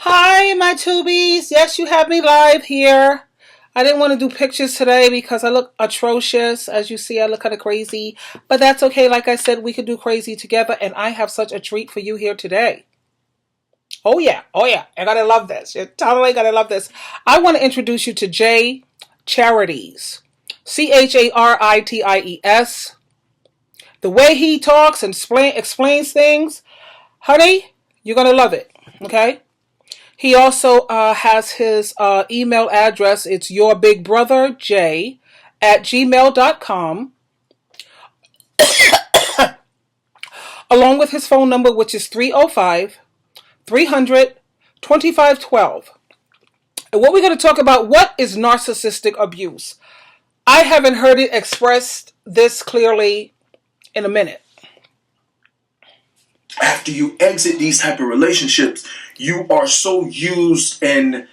Hi, my tubies. Yes, you have me live here. I didn't want to do pictures today because I look atrocious. As you see, I look kind of crazy. But that's okay. Like I said, we could do crazy together. And I have such a treat for you here today. Oh, yeah. Oh, yeah. You're going to love this. You're totally going to love this. I want to introduce you to Jay Charities. Charities. The way he talks and explains things, honey, you're going to love it. Okay? He also has his email address. It's yourbigbrothej@gmail.com, along with his phone number, which is 305-300-2512. And what we're going to talk about, what is narcissistic abuse? I haven't heard it expressed this clearly in a minute. After you exit these type of relationships, you are so used and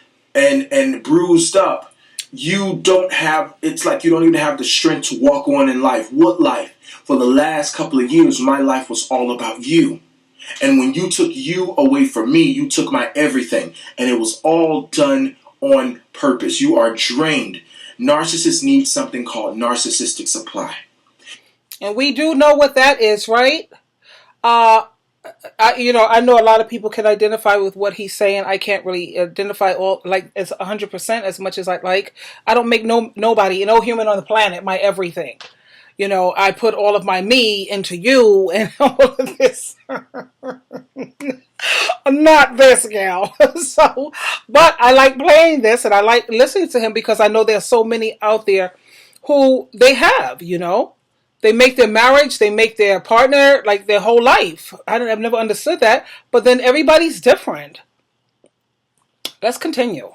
bruised up. You don't have, it's like you don't even have the strength to walk on in life. What life? For the last couple of years, my life was all about you. And when you took you away from me, you took my everything. And it was all done on purpose. You are drained. Narcissists need something called narcissistic supply. And we do know what that is, right? I know a lot of people can identify with what he's saying. I can't really identify all like as 100% as much as I'd like. I don't make nobody, no human on the planet, my everything. I put all of my me into you and all of this. Not this gal. But I like playing this and I like listening to him because I know there's so many out there who they have. They make their marriage, they make their partner like their whole life. I've never understood that. But then everybody's different. Let's continue.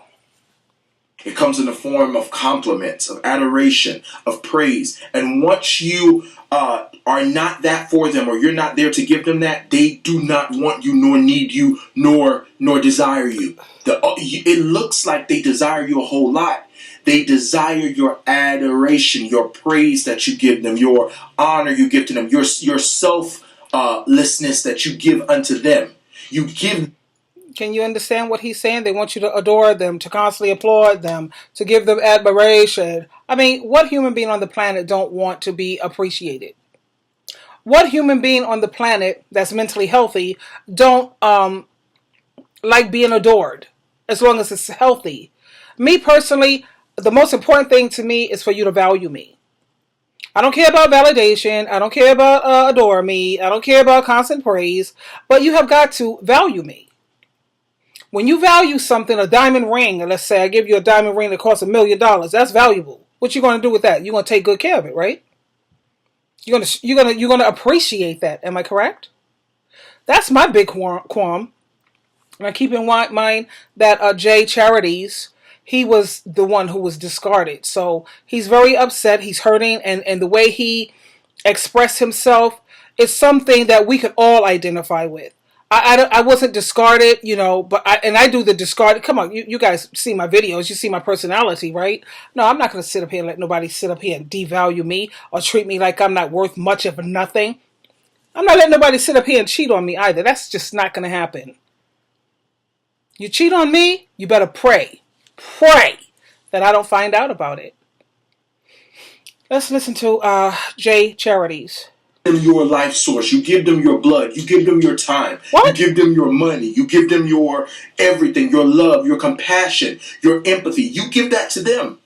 It comes in the form of compliments, of adoration, of praise. And once you are not that for them, or you're not there to give them that, they do not want you, nor need you, nor desire you. It looks like they desire you a whole lot. They desire your adoration, your praise that you give them, your honor you give to them, your selflessness that you give unto them. You give. Can you understand what he's saying? They want you to adore them, to constantly applaud them, to give them admiration. I mean, what human being on the planet don't want to be appreciated? What human being on the planet that's mentally healthy don't like being adored as long as it's healthy? Me personally, the most important thing to me is for you to value me. I don't care about validation. I don't care about adore me. I don't care about constant praise. But you have got to value me. When you value something, a diamond ring, and let's say I give you a diamond ring that costs $1 million, that's valuable. What you going to do with that? You're going to take good care of it, right? You're going to appreciate that. Am I correct? That's my big qualm. And I keep in mind that Jay Charities, he was the one who was discarded. So he's very upset. He's hurting. And the way he expressed himself is something that we could all identify with. I wasn't discarded, but I do the discard. Come on, you guys see my videos. You see my personality, right? No, I'm not going to sit up here and let nobody sit up here and devalue me or treat me like I'm not worth much of nothing. I'm not letting nobody sit up here and cheat on me either. That's just not going to happen. You cheat on me, you better pray. Pray that I don't find out about it. Let's listen to Jay Charities. Your life source. You give them your blood. You give them your time. What? You give them your money. You give them your everything, your love, your compassion, your empathy. You give that to them.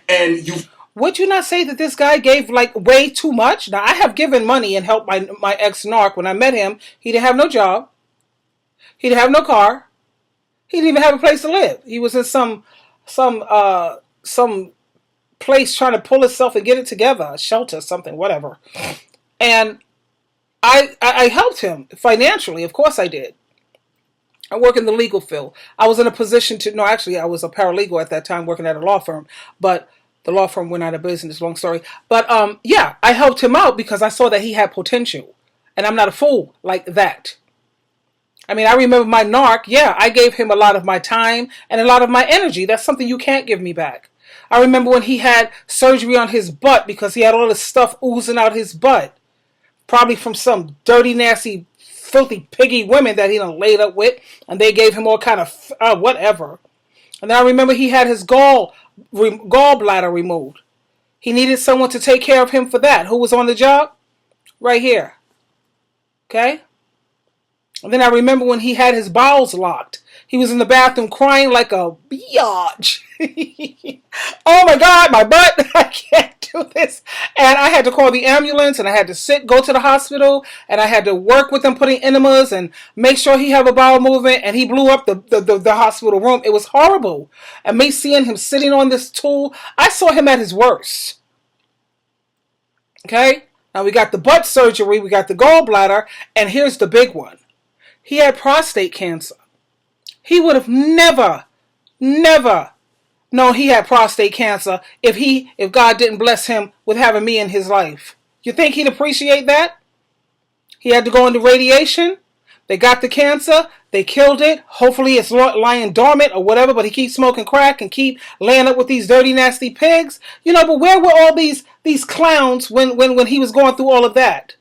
And you... Would you not say that this guy gave like way too much? Now, I have given money and helped my ex-narc. When I met him, he didn't have no job. He didn't have no car. He didn't even have a place to live. He was in some place trying to pull himself and get it together, a shelter, something, whatever. And I helped him financially. Of course I did. I work in the legal field. I was in a position to, no, actually I was a paralegal at that time working at a law firm, but the law firm went out of business, long story. But yeah, I helped him out because I saw that he had potential. And I'm not a fool like that. I mean, I remember my narc, yeah, I gave him a lot of my time and a lot of my energy. That's something you can't give me back. I remember when he had surgery on his butt because he had all this stuff oozing out his butt. Probably from some dirty, nasty filthy piggy women that he done laid up with, and they gave him all kind of whatever. And then I remember he had his gallbladder removed. He needed someone to take care of him for that. Who was on the job? Right here. Okay? And then I remember when he had his bowels locked. He was in the bathroom crying like a biatch. Oh my God, my butt. I can't do this. And I had to call the ambulance, and I had to go to the hospital, and I had to work with them putting enemas and make sure he had a bowel movement, and he blew up the hospital room. It was horrible. And me seeing him sitting on this tool, I saw him at his worst. Okay? Now we got the butt surgery, we got the gallbladder, and here's the big one. He had prostate cancer. He would have never known he had prostate cancer if God didn't bless him with having me in his life. You think he'd appreciate that? He had to go into radiation. They got the cancer. They killed it. Hopefully it's lying dormant or whatever, but he keeps smoking crack and keep laying up with these dirty, nasty pigs. But where were all these clowns when he was going through all of that?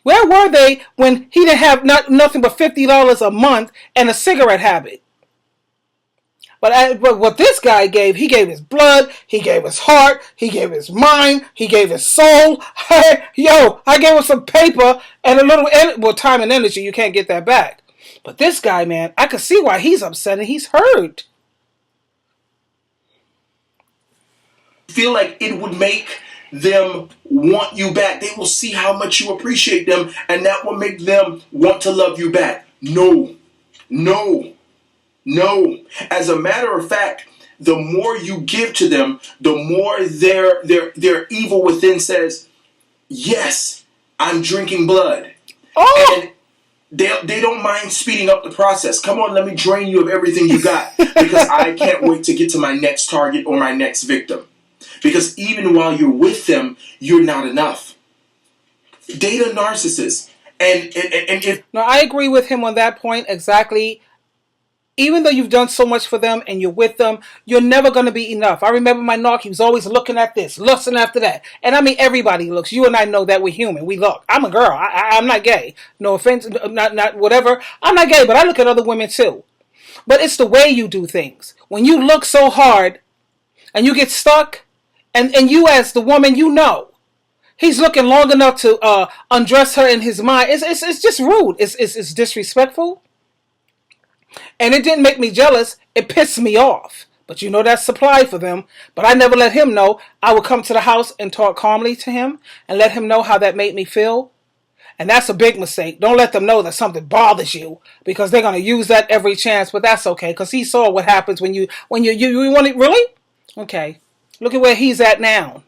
Where were they when he didn't have nothing but $50 a month and a cigarette habit? But what this guy gave, he gave his blood, he gave his heart, he gave his mind, he gave his soul. I gave him some paper and a little time and energy. You can't get that back. But this guy, man, I could see why he's upset and he's hurt. Feel like it would make them want you back. They will see how much you appreciate them, and that will make them want to love you back. No. As a matter of fact, the more you give to them, the more their evil within says, yes, I'm drinking blood. Oh! And they don't mind speeding up the process. Come on, let me drain you of everything you got, because I can't wait to get to my next target or my next victim. Because even while you're with them, you're not enough. Date a narcissist. No, I agree with him on that point exactly. Even though you've done so much for them and you're with them, you're never going to be enough. I remember my narc, he was always looking at this, lusting after that. And I mean, everybody looks. You and I know that we're human. We look. I'm a girl. I'm not gay. No offense, not whatever. I'm not gay, but I look at other women too. But it's the way you do things. When you look so hard and you get stuck, and you as the woman, he's looking long enough to undress her in his mind. It's just rude. It's disrespectful. And it didn't make me jealous. It pissed me off. But that's supply for them. But I never let him know. I would come to the house and talk calmly to him and let him know how that made me feel. And that's a big mistake. Don't let them know that something bothers you, because they're going to use that every chance. But that's okay, because he saw what happens when you want it. Really? Okay. Look at where he's at now.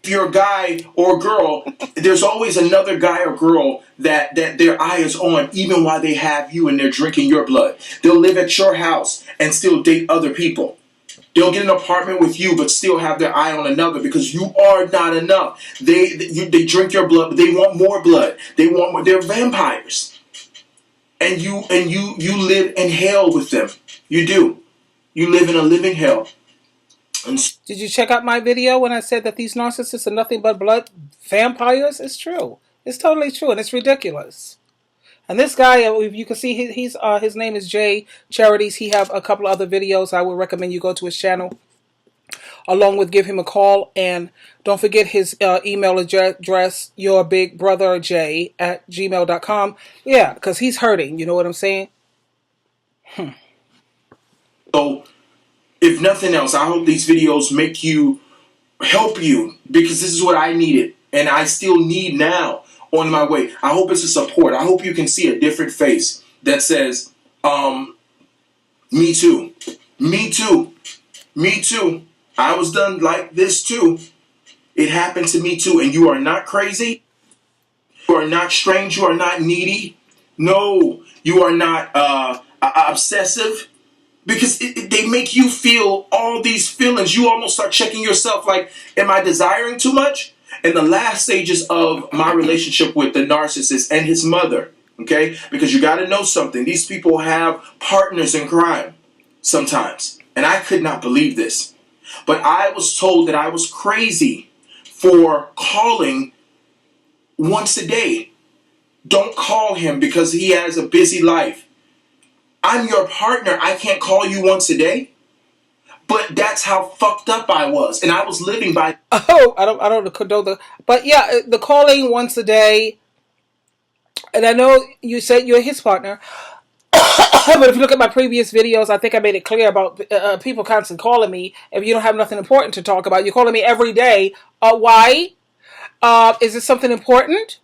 If you're a guy or a girl, there's always another guy or girl that their eye is on, even while they have you and they're drinking your blood. They'll live at your house and still date other people. They'll get an apartment with you, but still have their eye on another, because you are not enough. They drink your blood, but they want more blood. They want more. They're vampires, and you live in hell with them. You do. You live in a living hell. Did you check out my video when I said that these narcissists are nothing but blood vampires? It's true. It's totally true, and it's ridiculous. And this guy, if you can see, his name is Jay Charities. He have a couple of other videos. I would recommend you go to his channel, along with give him a call. And don't forget his email address, yourbigbrodherj@gmail.com. Yeah, because he's hurting. You know what I'm saying? So, if nothing else, I hope these videos help you, because this is what I needed, and I still need now on my way. I hope it's a support. I hope you can see a different face that says, me too. Me too. Me too. I was done like this too. It happened to me too. And you are not crazy. You are not strange. You are not needy. No, you are not obsessive. Because they make you feel all these feelings. You almost start checking yourself like, am I desiring too much? In the last stages of my relationship with the narcissist and his mother, okay? Because you got to know something. These people have partners in crime sometimes. And I could not believe this. But I was told that I was crazy for calling once a day Don't call him because he has a busy life. I'm your partner. I can't call you once a day. But that's how fucked up I was. And I was living by... Oh, I don't condone the... But yeah, the calling once a day. And I know you said you're his partner. But if you look at my previous videos, I think I made it clear about people constantly calling me. If you don't have nothing important to talk about, you're calling me every day. Why? Is it something important?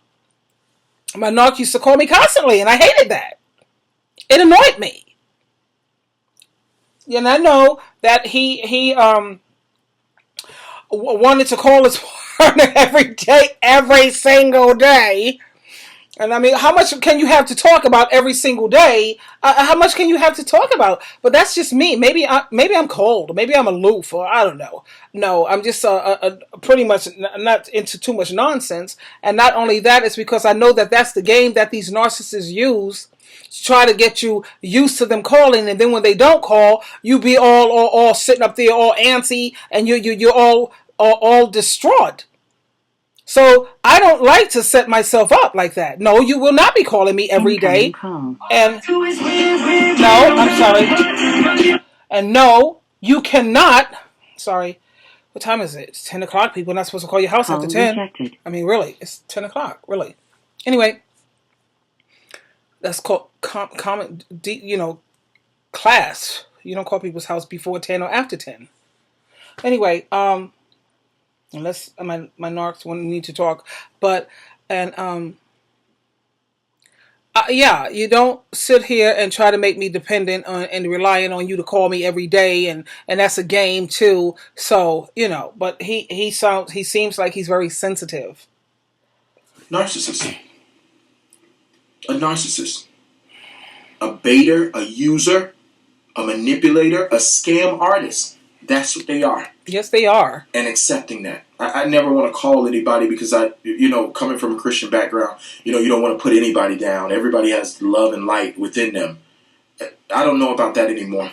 My narc used to call me constantly, and I hated that. It annoyed me. And I know that he wanted to call his partner every day, every single day. And I mean, how much can you have to talk about every single day? How much can you have to talk about? But that's just me. Maybe I'm cold. Maybe I'm aloof, or I don't know. No, I'm just pretty much not into too much nonsense. And not only that, it's because I know that that's the game that these narcissists use to try to get you used to them calling. And then when they don't call, you be all sitting up there all antsy, and you're all distraught. So I don't like to set myself up like that. No, you will not be calling me every day. And no, I'm sorry. And no, you cannot. Sorry. What time is it? It's 10 o'clock. People are not supposed to call your house after 10. Rejected. I mean, really, it's 10 o'clock. Really. Anyway, that's called common, class. You don't call people's house before 10 or after 10. Anyway, unless my narcs need to talk, yeah, you don't sit here and try to make me dependent on and relying on you to call me every day, and that's a game too. So but he seems like he's very sensitive. Narcissist, a narcissist, a baiter, a user, a manipulator, a scam artist. That's what they are. Yes, they are. And accepting that. I never want to call anybody because coming from a Christian background, you don't want to put anybody down. Everybody has love and light within them. I don't know about that anymore.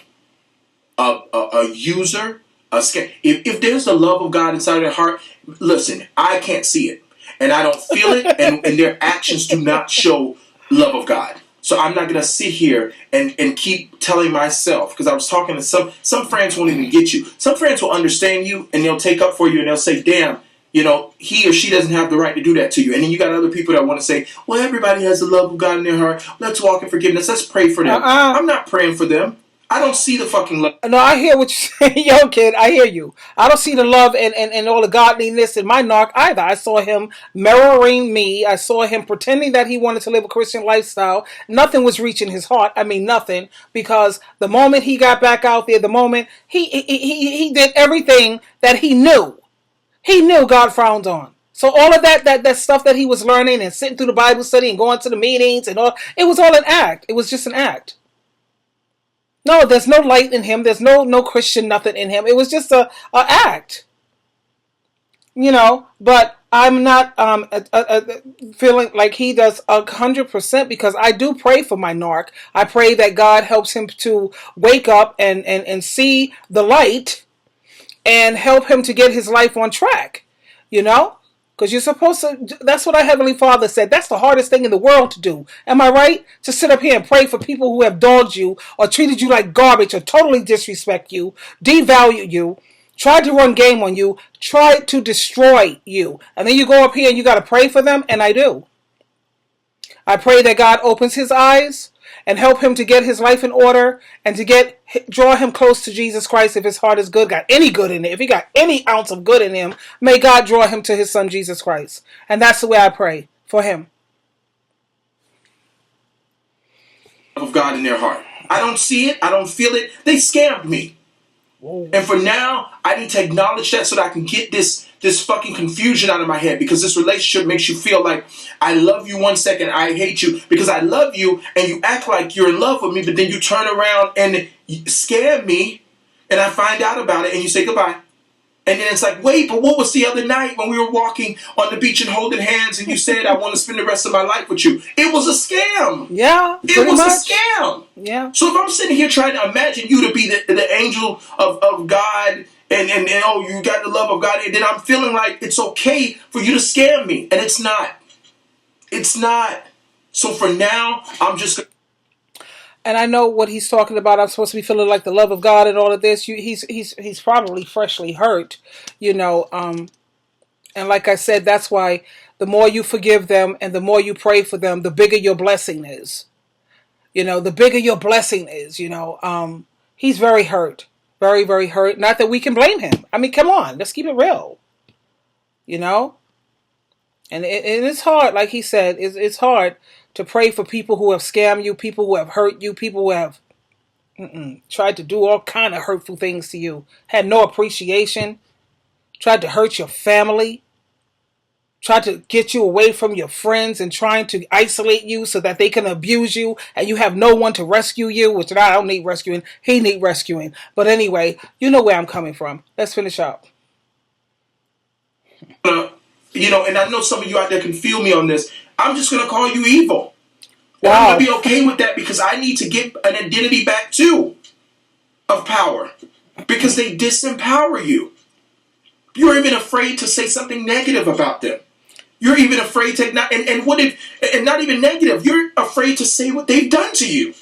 A user, a scam. If there's the love of God inside their heart, listen, I can't see it. And I don't feel it. and their actions do not show love of God. So I'm not going to sit here and keep telling myself, because I was talking to some friends won't even get you. Some friends will understand you and they'll take up for you and they'll say, damn, he or she doesn't have the right to do that to you. And then you got other people that want to say, well, everybody has the love of God in their heart. Let's walk in forgiveness. Let's pray for them. I'm not praying for them. I don't see the fucking love. No, I hear what you're saying. Yo, kid, I hear you. I don't see the love and all the godliness in my narc either. I saw him mirroring me. I saw him pretending that he wanted to live a Christian lifestyle. Nothing was reaching his heart. I mean, nothing. Because the moment he got back out there, the moment he did everything that he knew God frowned on. So all of that stuff that he was learning and sitting through the Bible study and going to the meetings and all, it was all an act. It was just an act. No, there's no light in him. There's no Christian nothing in him. It was just a act. But I'm not feeling like he does 100%, because I do pray for my narc. I pray that God helps him to wake up and see the light and help him to get his life on track. Because you're supposed to, that's what our Heavenly Father said. That's the hardest thing in the world to do. Am I right? To sit up here and pray for people who have dogged you or treated you like garbage or totally disrespect you, devalue you, tried to run game on you, tried to destroy you. And then you go up here and you got to pray for them, and I do. I pray that God opens his eyes and help him to get his life in order and to draw him close to Jesus Christ. If his heart is good, got any good in it, if he got any ounce of good in him, may God draw him to his son Jesus Christ. And that's the way I pray for him. Of God in their heart. I don't see it. I don't feel it. They scammed me. Whoa. And for now, I need to acknowledge that so that I can get this fucking confusion out of my head, because this relationship makes you feel like I love you one second, I hate you, because I love you and you act like you're in love with me, but then you turn around and you scam me and I find out about it and you say goodbye. And then it's like, wait, but what was the other night when we were walking on the beach and holding hands and you said I want to spend the rest of my life with you? It was a scam. Yeah, it was a scam. Yeah. So if I'm sitting here trying to imagine you to be the angel of God and oh, you got the love of God, and then I'm feeling like it's okay for you to scam me. And it's not. It's not. So for now, I'm just gonna. And I know what he's talking about. I'm supposed to be feeling like the love of God and all of this. He's probably freshly hurt, you know. And like I said, that's why the more you forgive them and the more you pray for them, the bigger your blessing is. You know, the bigger your blessing is. You know, he's very hurt, very very hurt. Not that we can blame him. I mean, come on, let's keep it real. You know, and it's hard. Like he said, it's hard to pray for people who have scammed you, people who have hurt you, people who have tried to do all kind of hurtful things to you, had no appreciation, tried to hurt your family, tried to get you away from your friends and trying to isolate you so that they can abuse you and you have no one to rescue you, which I don't need rescuing, he need rescuing. But anyway, you know where I'm coming from. Let's finish up. And I know some of you out there can feel me on this. I'm just gonna call you evil. And I'm Wow. gonna be okay with that because I need to get an identity back too of power. Because they disempower you. You're even afraid to say something negative about them. You're even afraid to not and what if and not even negative. You're afraid to say what they've done to you.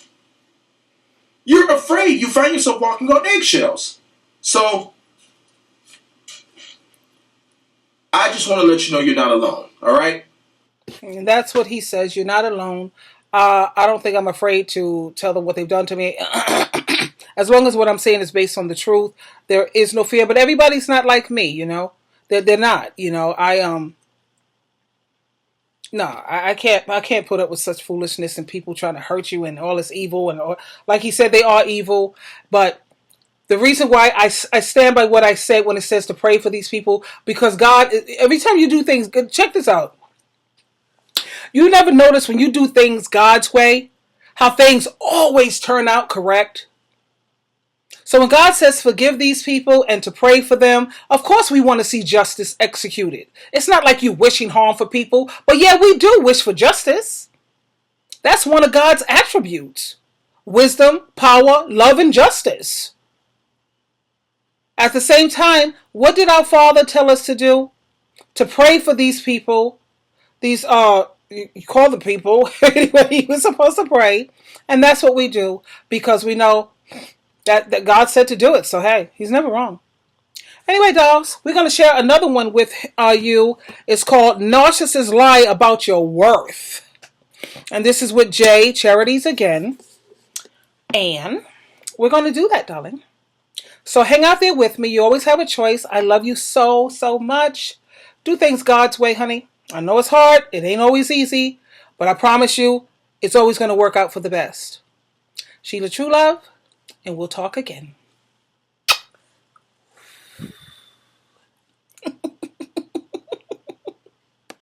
You're afraid. You find yourself walking on eggshells. So I just want to let you know you're not alone. All right. And that's what he says. You're not alone. I don't think I'm afraid to tell them what they've done to me. As long as what I'm saying is based on the truth, there is no fear. But everybody's not like me, you know. They're not, you know. I can't put up with such foolishness and people trying to hurt you and all this evil and all, like he said, they are evil. But the reason why I stand by what I said when it says to pray for these people, because God, every time you do things, check this out. You never notice when you do things God's way, how things always turn out correct? So when God says forgive these people and to pray for them, of course we want to see justice executed. It's not like you wishing harm for people, but yeah, we do wish for justice. That's one of God's attributes. Wisdom, power, love, and justice. At the same time, what did our Father tell us to do? To pray for these people. These you call the people anyway he was supposed to pray, and that's what we do because we know that God said to do it. So hey, he's never wrong. Anyway, dolls, we're going to share another one with you. It's called Narcissists Lie About Your Worth. And this is with Jay Charities again. And we're going to do that, darling. So hang out there with me. You always have a choice. I love you so, so much. Do things God's way, honey. I know it's hard. It ain't always easy. But I promise you, it's always going to work out for the best. Sheila True Love, and we'll talk again.